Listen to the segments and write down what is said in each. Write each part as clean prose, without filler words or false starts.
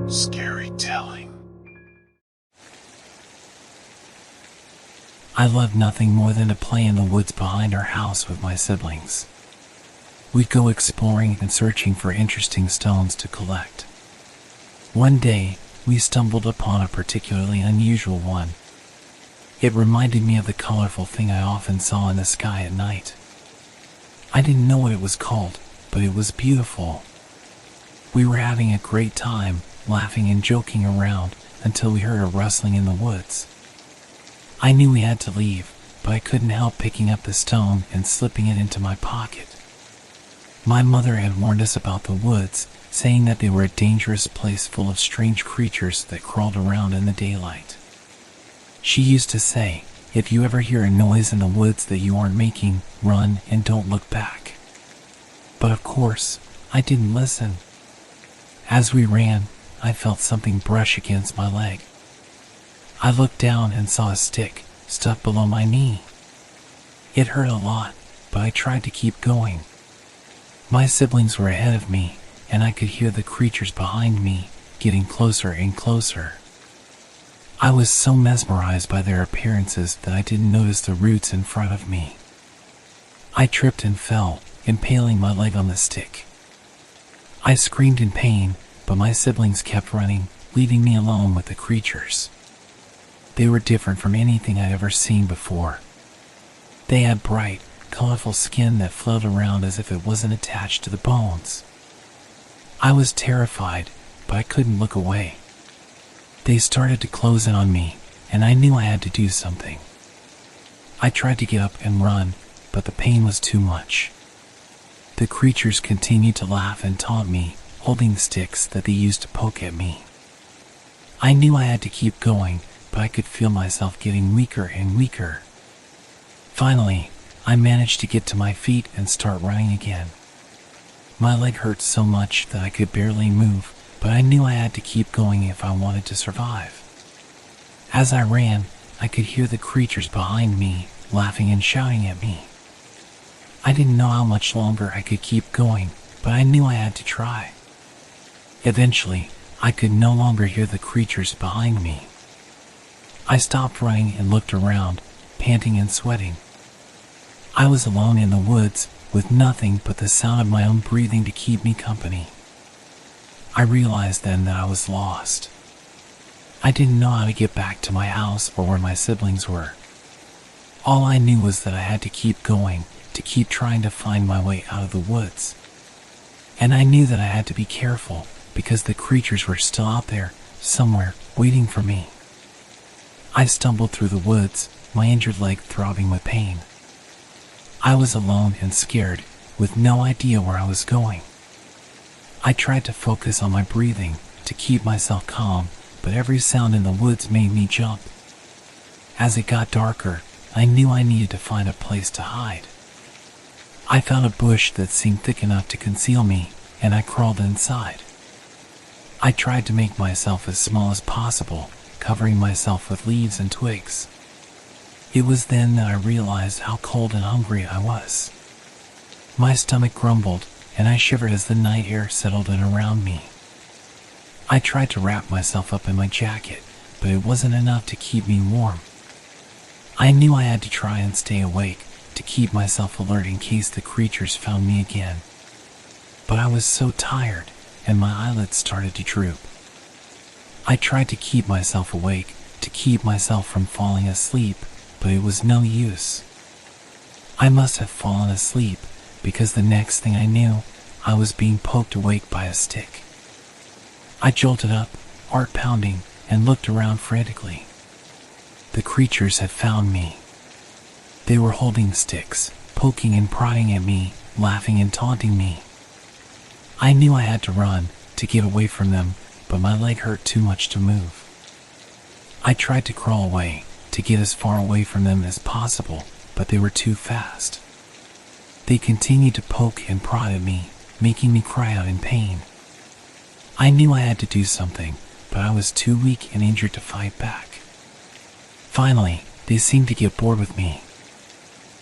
Scary telling. I loved nothing more than to play in the woods behind our house with my siblings. We'd go exploring and searching for interesting stones to collect. One day, we stumbled upon a particularly unusual one. It reminded me of the colorful thing I often saw in the sky at night. I didn't know what it was called, but it was beautiful. We were having a great time, laughing and joking around, until we heard a rustling in the woods. I knew we had to leave, but I couldn't help picking up the stone and slipping it into my pocket. My mother had warned us about the woods, saying that they were a dangerous place full of strange creatures that crawled around in the daylight. She used to say, if you ever hear a noise in the woods that you aren't making, run and don't look back. But of course, I didn't listen. As we ran, I felt something brush against my leg. I looked down and saw a stick stuck below my knee. It hurt a lot, but I tried to keep going. My siblings were ahead of me, and I could hear the creatures behind me getting closer and closer. I was so mesmerized by their appearances that I didn't notice the roots in front of me. I tripped and fell, impaling my leg on the stick. I screamed in pain, but my siblings kept running, leaving me alone with the creatures. They were different from anything I'd ever seen before. They had bright, colorful skin that floated around as if it wasn't attached to the bones. I was terrified, but I couldn't look away. They started to close in on me, and I knew I had to do something. I tried to get up and run, but the pain was too much. The creatures continued to laugh and taunt me, holding sticks that they used to poke at me. I knew I had to keep going, but I could feel myself getting weaker and weaker. Finally, I managed to get to my feet and start running again. My leg hurt so much that I could barely move, but I knew I had to keep going if I wanted to survive. As I ran, I could hear the creatures behind me laughing and shouting at me. I didn't know how much longer I could keep going, but I knew I had to try. Eventually, I could no longer hear the creatures behind me. I stopped running and looked around, panting and sweating. I was alone in the woods, with nothing but the sound of my own breathing to keep me company. I realized then that I was lost. I didn't know how to get back to my house or where my siblings were. All I knew was that I had to keep going, to keep trying to find my way out of the woods. And I knew that I had to be careful, because the creatures were still out there, somewhere, waiting for me. I stumbled through the woods, my injured leg throbbing with pain. I was alone and scared, with no idea where I was going. I tried to focus on my breathing, to keep myself calm, but every sound in the woods made me jump. As it got darker, I knew I needed to find a place to hide. I found a bush that seemed thick enough to conceal me, and I crawled inside. I tried to make myself as small as possible, covering myself with leaves and twigs. It was then that I realized how cold and hungry I was. My stomach grumbled, and I shivered as the night air settled in around me. I tried to wrap myself up in my jacket, but it wasn't enough to keep me warm. I knew I had to try and stay awake, to keep myself alert in case the creatures found me again. But I was so tired, and my eyelids started to droop. I tried to keep myself awake, to keep myself from falling asleep, but it was no use. I must have fallen asleep, because the next thing I knew, I was being poked awake by a stick. I jolted up, heart pounding, and looked around frantically. The creatures had found me. They were holding sticks, poking and prodding at me, laughing and taunting me. I knew I had to run, to get away from them, but my leg hurt too much to move. I tried to crawl away, to get as far away from them as possible, but they were too fast. They continued to poke and prod at me, making me cry out in pain. I knew I had to do something, but I was too weak and injured to fight back. Finally, they seemed to get bored with me.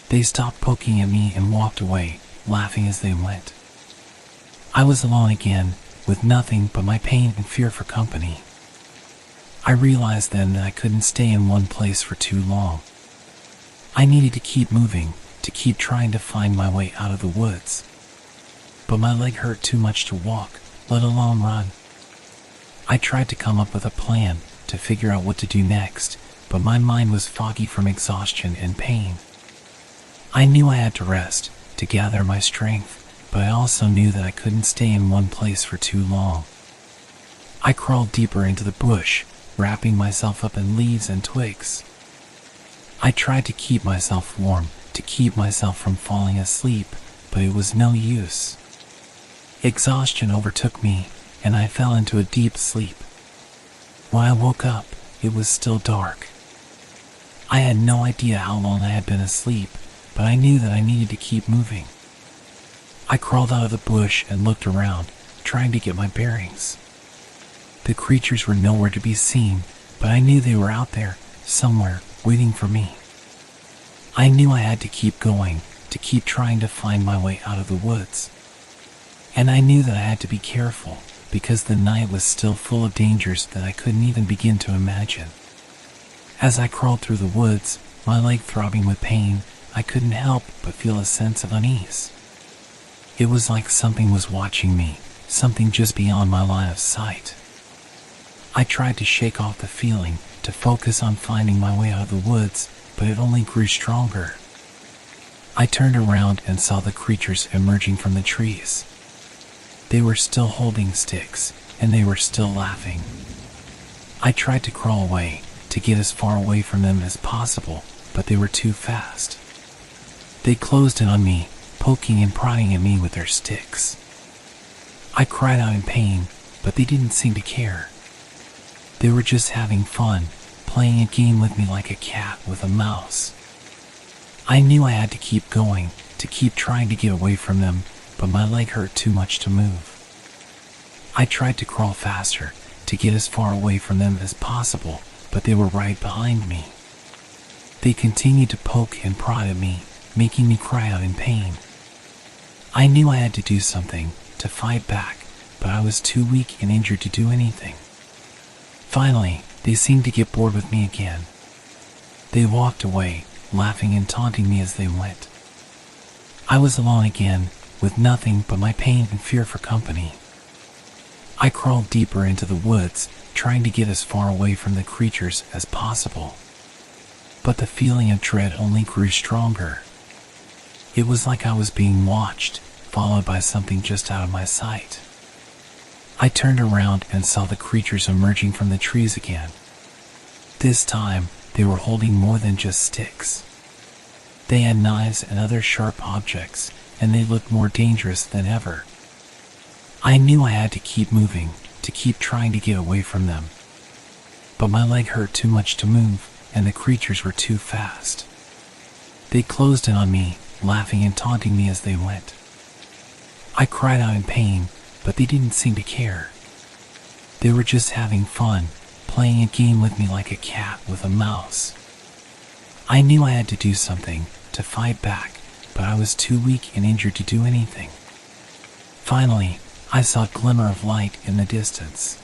They stopped poking at me and walked away, laughing as they went. I was alone again, with nothing but my pain and fear for company. I realized then that I couldn't stay in one place for too long. I needed to keep moving, to keep trying to find my way out of the woods. But my leg hurt too much to walk, let alone run. I tried to come up with a plan to figure out what to do next, but my mind was foggy from exhaustion and pain. I knew I had to rest, to gather my strength, but I also knew that I couldn't stay in one place for too long. I crawled deeper into the bush, wrapping myself up in leaves and twigs. I tried to keep myself warm, to keep myself from falling asleep, but it was no use. Exhaustion overtook me, and I fell into a deep sleep. When I woke up, it was still dark. I had no idea how long I had been asleep, but I knew that I needed to keep moving. I crawled out of the bush and looked around, trying to get my bearings. The creatures were nowhere to be seen, but I knew they were out there, somewhere, waiting for me. I knew I had to keep going, to keep trying to find my way out of the woods. And I knew that I had to be careful, because the night was still full of dangers that I couldn't even begin to imagine. As I crawled through the woods, my leg throbbing with pain, I couldn't help but feel a sense of unease. It was like something was watching me, something just beyond my line of sight. I tried to shake off the feeling, to focus on finding my way out of the woods, but it only grew stronger. I turned around and saw the creatures emerging from the trees. They were still holding sticks, and they were still laughing. I tried to crawl away, to get as far away from them as possible, but they were too fast. They closed in on me, poking and prodding at me with their sticks. I cried out in pain, but they didn't seem to care. They were just having fun, playing a game with me like a cat with a mouse. I knew I had to keep going, to keep trying to get away from them, but my leg hurt too much to move. I tried to crawl faster, to get as far away from them as possible, but they were right behind me. They continued to poke and prod at me, making me cry out in pain. I knew I had to do something, to fight back, but I was too weak and injured to do anything. Finally, they seemed to get bored with me again. They walked away, laughing and taunting me as they went. I was alone again, with nothing but my pain and fear for company. I crawled deeper into the woods, trying to get as far away from the creatures as possible. But the feeling of dread only grew stronger. It was like I was being watched, followed by something just out of my sight. I turned around and saw the creatures emerging from the trees again. This time, they were holding more than just sticks. They had knives and other sharp objects, and they looked more dangerous than ever. I knew I had to keep moving, to keep trying to get away from them. But my leg hurt too much to move, and the creatures were too fast. They closed in on me, laughing and taunting me as they went. I cried out in pain, but they didn't seem to care. They were just having fun, playing a game with me like a cat with a mouse. I knew I had to do something, to fight back, but I was too weak and injured to do anything. Finally, I saw a glimmer of light in the distance.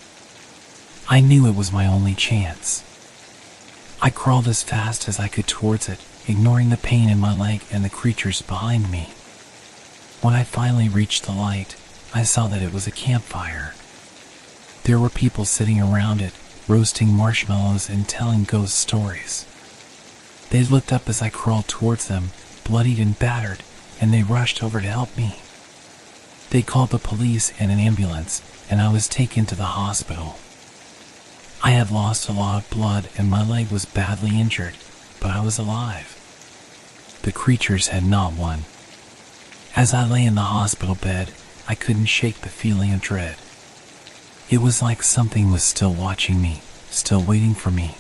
I knew it was my only chance. I crawled as fast as I could towards it, ignoring the pain in my leg and the creatures behind me. When I finally reached the light, I saw that it was a campfire. There were people sitting around it, roasting marshmallows and telling ghost stories. They looked up as I crawled towards them, bloodied and battered, and they rushed over to help me. They called the police and an ambulance, and I was taken to the hospital. I had lost a lot of blood and my leg was badly injured, but I was alive. The creatures had not won. As I lay in the hospital bed, I couldn't shake the feeling of dread. It was like something was still watching me, still waiting for me.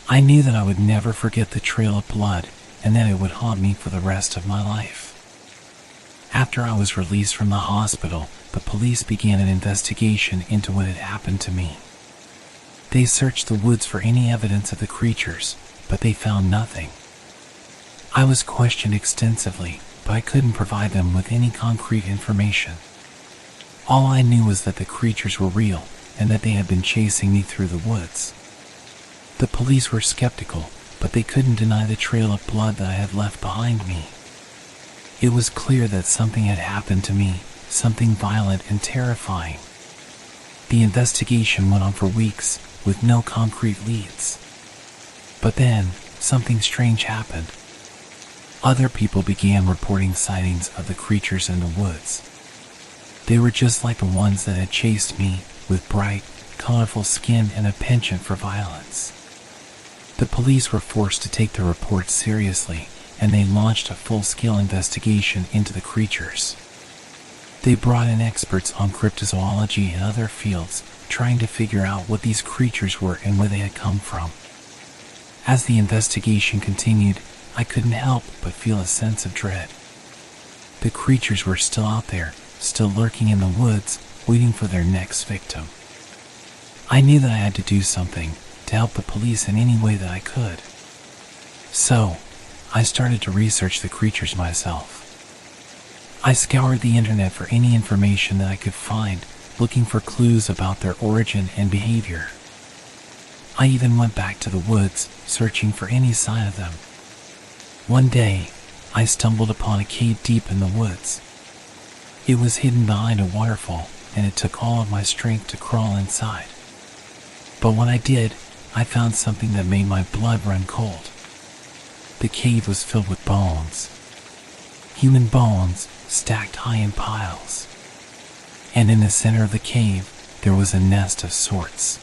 I knew that I would never forget the trail of blood and that it would haunt me for the rest of my life. After I was released from the hospital, the police began an investigation into what had happened to me. They searched the woods for any evidence of the creatures, but they found nothing. I was questioned extensively, but I couldn't provide them with any concrete information. All I knew was that the creatures were real and that they had been chasing me through the woods. The police were skeptical, but they couldn't deny the trail of blood that I had left behind me. It was clear that something had happened to me, something violent and terrifying. The investigation went on for weeks, with no concrete leads. But then, something strange happened. Other people began reporting sightings of the creatures in the woods. They were just like the ones that had chased me, with bright, colorful skin and a penchant for violence. The police were forced to take the reports seriously, and they launched a full-scale investigation into the creatures. They brought in experts on cryptozoology and other fields, trying to figure out what these creatures were and where they had come from. As the investigation continued, I couldn't help but feel a sense of dread. The creatures were still out there, still lurking in the woods, waiting for their next victim. I knew that I had to do something to help the police in any way that I could. So, I started to research the creatures myself. I scoured the internet for any information that I could find, looking for clues about their origin and behavior. I even went back to the woods, searching for any sign of them. One day, I stumbled upon a cave deep in the woods. It was hidden behind a waterfall, and it took all of my strength to crawl inside. But when I did, I found something that made my blood run cold. The cave was filled with bones. Human bones, stacked high in piles. And in the center of the cave, there was a nest of sorts.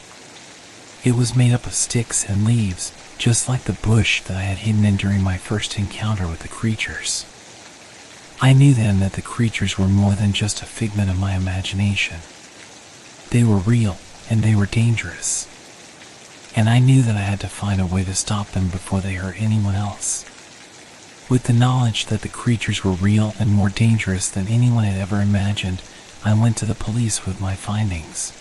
It was made up of sticks and leaves, just like the bush that I had hidden in during my first encounter with the creatures. I knew then that the creatures were more than just a figment of my imagination. They were real, and they were dangerous. And I knew that I had to find a way to stop them before they hurt anyone else. With the knowledge that the creatures were real and more dangerous than anyone had ever imagined, I went to the police with my findings.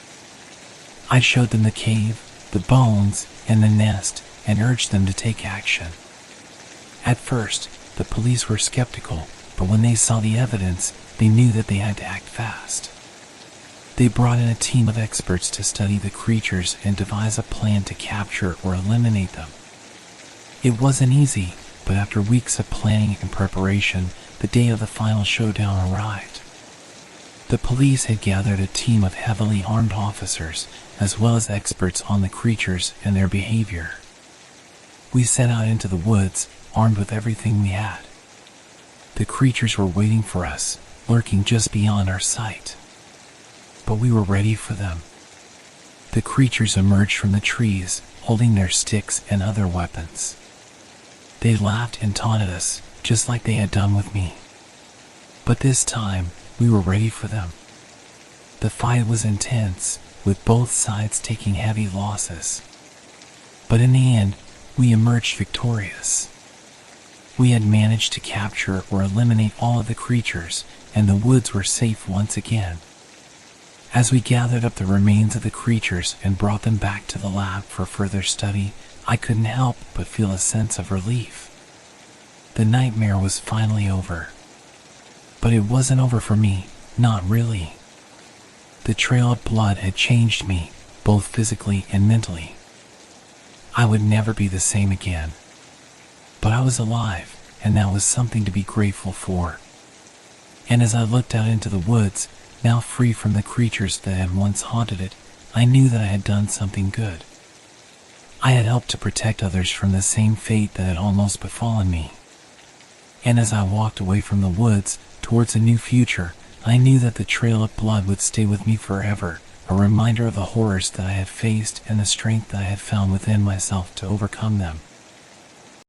I showed them the cave, the bones, and the nest, and urged them to take action. At first, the police were skeptical, but when they saw the evidence, they knew that they had to act fast. They brought in a team of experts to study the creatures and devise a plan to capture or eliminate them. It wasn't easy, but after weeks of planning and preparation, the day of the final showdown arrived. The police had gathered a team of heavily armed officers, as well as experts on the creatures and their behavior. We set out into the woods, armed with everything we had. The creatures were waiting for us, lurking just beyond our sight. But we were ready for them. The creatures emerged from the trees, holding their sticks and other weapons. They laughed and taunted us, just like they had done with me. But this time, we were ready for them. The fight was intense, with both sides taking heavy losses. But in the end, we emerged victorious. We had managed to capture or eliminate all of the creatures, and the woods were safe once again. As we gathered up the remains of the creatures and brought them back to the lab for further study, I couldn't help but feel a sense of relief. The nightmare was finally over. But it wasn't over for me, not really. The trail of blood had changed me, both physically and mentally. I would never be the same again. But I was alive, and that was something to be grateful for. And as I looked out into the woods, now free from the creatures that had once haunted it, I knew that I had done something good. I had helped to protect others from the same fate that had almost befallen me. And as I walked away from the woods, towards a new future, I knew that the trail of blood would stay with me forever, a reminder of the horrors that I had faced and the strength that I had found within myself to overcome them.